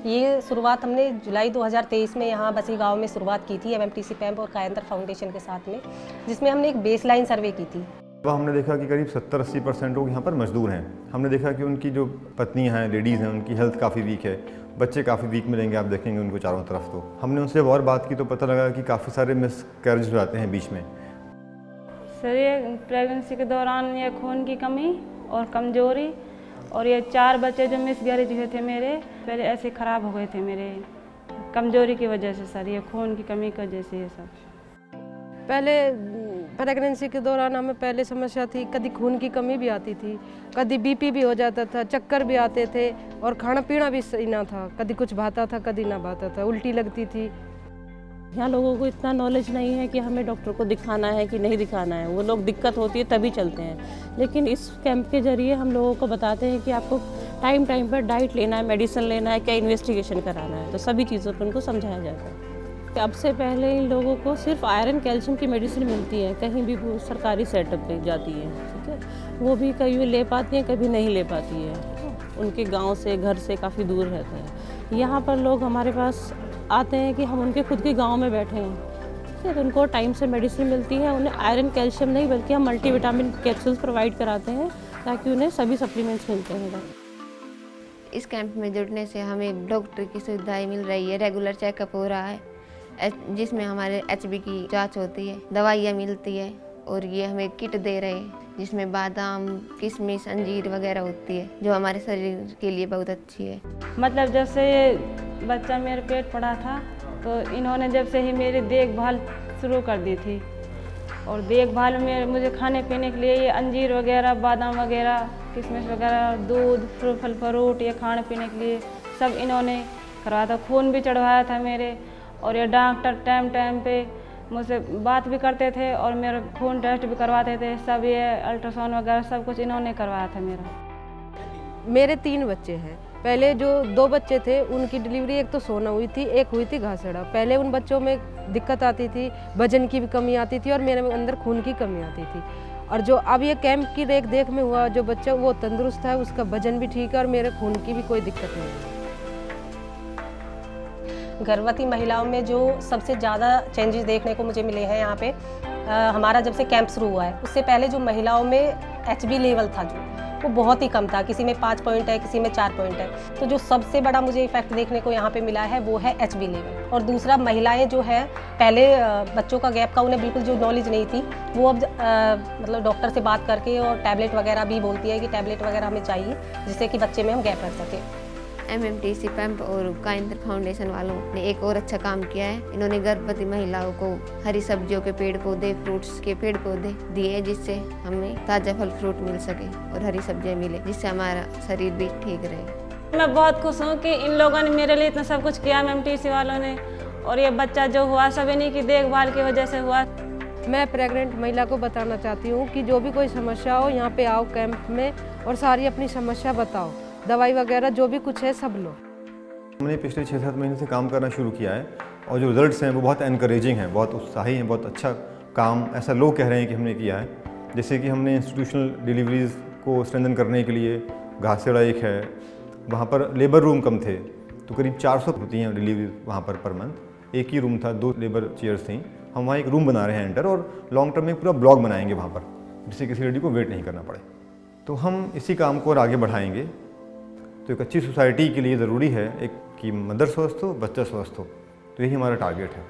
ये शुरुआत हमने जुलाई 2023 में यहाँ बसी गांव में शुरुआत की थी एमएमटीसी पैम्प और कायंतर फाउंडेशन के साथ में, जिसमें हमने एक बेसलाइन सर्वे की थी। तो हमने देखा कि करीब 70-80% लोग यहाँ पर मजदूर हैं। हमने देखा कि उनकी जो पत्नियाँ हैं, लेडीज़ हैं, उनकी हेल्थ काफ़ी वीक है, बच्चे काफ़ी वीक मिलेंगे, आप देखेंगे उनको चारों तरफ। तो हमने उनसे और बात की तो पता लगा कि काफ़ी सारे मिसकैरेज हो जाते हैं बीच में। सर, ये प्रेगनेंसी के दौरान ये खून की कमी और कमज़ोरी और ये 4 बच्चे जो मिसकैरेज हुए थे मेरे, पहले ऐसे ख़राब हो गए थे मेरे कमज़ोरी की वजह से। सर, ये खून की कमी की वजह से ये सब। पहले प्रेगनेंसी के दौरान हमें पहले समस्या थी, कभी खून की कमी भी आती थी, कभी बीपी भी हो जाता था, चक्कर भी आते थे और खाना पीना भी सही ना था, कभी कुछ भाता था कभी ना भाता था, उल्टी लगती थी। यहाँ लोगों को इतना नॉलेज नहीं है कि हमें डॉक्टर को दिखाना है कि नहीं दिखाना है। वो लोग दिक्कत होती है तभी चलते हैं, लेकिन इस कैंप के जरिए हम लोगों को बताते हैं कि आपको टाइम टाइम पर डाइट लेना है, मेडिसिन लेना है, क्या इन्वेस्टिगेशन कराना है, तो सभी चीज़ों पर उनको समझाया जाता है। अब से पहले इन लोगों को सिर्फ आयरन कैल्शियम की मेडिसिन मिलती है, कहीं भी वो सरकारी सेटअप पे जाती है, ठीक है, वो भी कभी ले पाती हैं कभी नहीं ले पाती है, उनके गांव से घर से काफ़ी दूर रहते हैं। यहाँ पर लोग हमारे पास आते हैं कि हम उनके खुद के गांव में बैठे हैं, ठीक है, तो उनको टाइम से मेडिसिन मिलती है, उन्हें आयरन कैल्शियम नहीं बल्कि हम मल्टीविटामिन कैप्सूल्स प्रोवाइड कराते हैं ताकि उन्हें सभी सप्लीमेंट्स मिलते हैं। इस कैंप में जुड़ने से हमें डॉक्टर की सुविधाएं मिल रही है, रेगुलर चेकअप हो रहा है जिसमें हमारे एचबी की जांच होती है, दवाइयाँ मिलती है और ये हमें किट दे रहे हैं जिसमें बादाम, किशमिश, अंजीर वगैरह होती है जो हमारे शरीर के लिए बहुत अच्छी है। मतलब जब से ये बच्चा मेरे पेट पड़ा था तो इन्होंने जब से ही मेरी देखभाल शुरू कर दी थी और देखभाल में मुझे खाने पीने के लिए ये अंजीर वगैरह, बादाम वगैरह, किशमिश वगैरह, दूध, फल फ्रूट, ये खाने पीने के लिए सब इन्होंने करवाया था। खून भी चढ़वाया था मेरे और ये डॉक्टर टाइम टाइम पे मुझसे बात भी करते थे और मेरा खून टेस्ट भी करवाते थे, सब ये अल्ट्रासाउंड वगैरह सब कुछ इन्होंने करवाया था मेरे 3 बच्चे हैं। पहले जो 2 बच्चे थे उनकी डिलीवरी एक तो सोना हुई थी, एक हुई थी घासड़ा। पहले उन बच्चों में दिक्कत आती थी, वजन की भी कमी आती थी और मेरे अंदर खून की कमी आती थी। और जो अब ये कैंप की देख में हुआ जो बच्चा वो तंदुरुस्त है, उसका वजन भी ठीक है और मेरे खून की भी कोई दिक्कत नहीं है। गर्भवती महिलाओं में जो सबसे ज़्यादा चेंजेस देखने को मुझे मिले हैं यहाँ पे, हमारा जब से कैंप शुरू हुआ है उससे पहले जो महिलाओं में एचबी लेवल था जो वो बहुत ही कम था, किसी में 5 पॉइंट है, किसी में 4 पॉइंट है। तो जो सबसे बड़ा मुझे इफेक्ट देखने को यहाँ पे मिला है वो है एचबी लेवल। और दूसरा, महिलाएं जो है पहले बच्चों का गैप का उन्हें बिल्कुल जो नॉलेज नहीं थी वो अब मतलब डॉक्टर से बात करके और टैबलेट वगैरह भी बोलती है कि टैबलेट वगैरह हमें चाहिए जिससे कि बच्चे में हम गैप रख सकें। एमएमटीसी पैम्प और कायंतर फाउंडेशन वालों ने एक और अच्छा काम किया है। इन्होंने गर्भवती महिलाओं को हरी सब्जियों के पेड़ पौधे, फ्रूट्स के पेड़ पौधे दिए जिससे हमें ताज़ा फल फ्रूट मिल सके और हरी सब्जियां मिले जिससे हमारा शरीर भी ठीक रहे। मैं बहुत खुश हूँ कि इन लोगों ने मेरे लिए इतना सब कुछ किया, एमएमटीसी वालों ने, और ये बच्चा जो हुआ सब इन्हीं की देखभाल की वजह से हुआ। मैं प्रेग्नेंट महिला को बताना चाहती हूँ कि जो भी कोई समस्या हो यहाँ पे आओ कैंप में और सारी अपनी समस्या बताओ, दवाई वगैरह जो भी कुछ है सब लो। हमने पिछले 6-7 महीने से काम करना शुरू किया है और जो रिजल्ट्स हैं वो बहुत एनकरेजिंग हैं, बहुत उत्साही हैं, बहुत अच्छा काम ऐसा लोग कह रहे हैं कि हमने किया है। जैसे कि हमने इंस्टीट्यूशनल डिलीवरीज़ को स्ट्रेंथन करने के लिए घासेड़ा एक है, वहाँ पर लेबर रूम कम थे तो करीब 400 होती हैं डिलीवरी वहाँ पर मंथ। एक ही रूम था, 2 लेबर चेयर्स थी। हम वहाँ एक रूम बना रहे हैं एंटर और लॉन्ग टर्म में पूरा ब्लॉक बनाएंगे वहाँ पर जिससे किसी लेडी को वेट नहीं करना पड़े। तो हम इसी काम को और आगे बढ़ाएंगे। तो एक अच्छी सोसाइटी के लिए ज़रूरी है एक कि मदर स्वस्थ हो, बच्चा स्वस्थ हो, तो यही हमारा टारगेट है।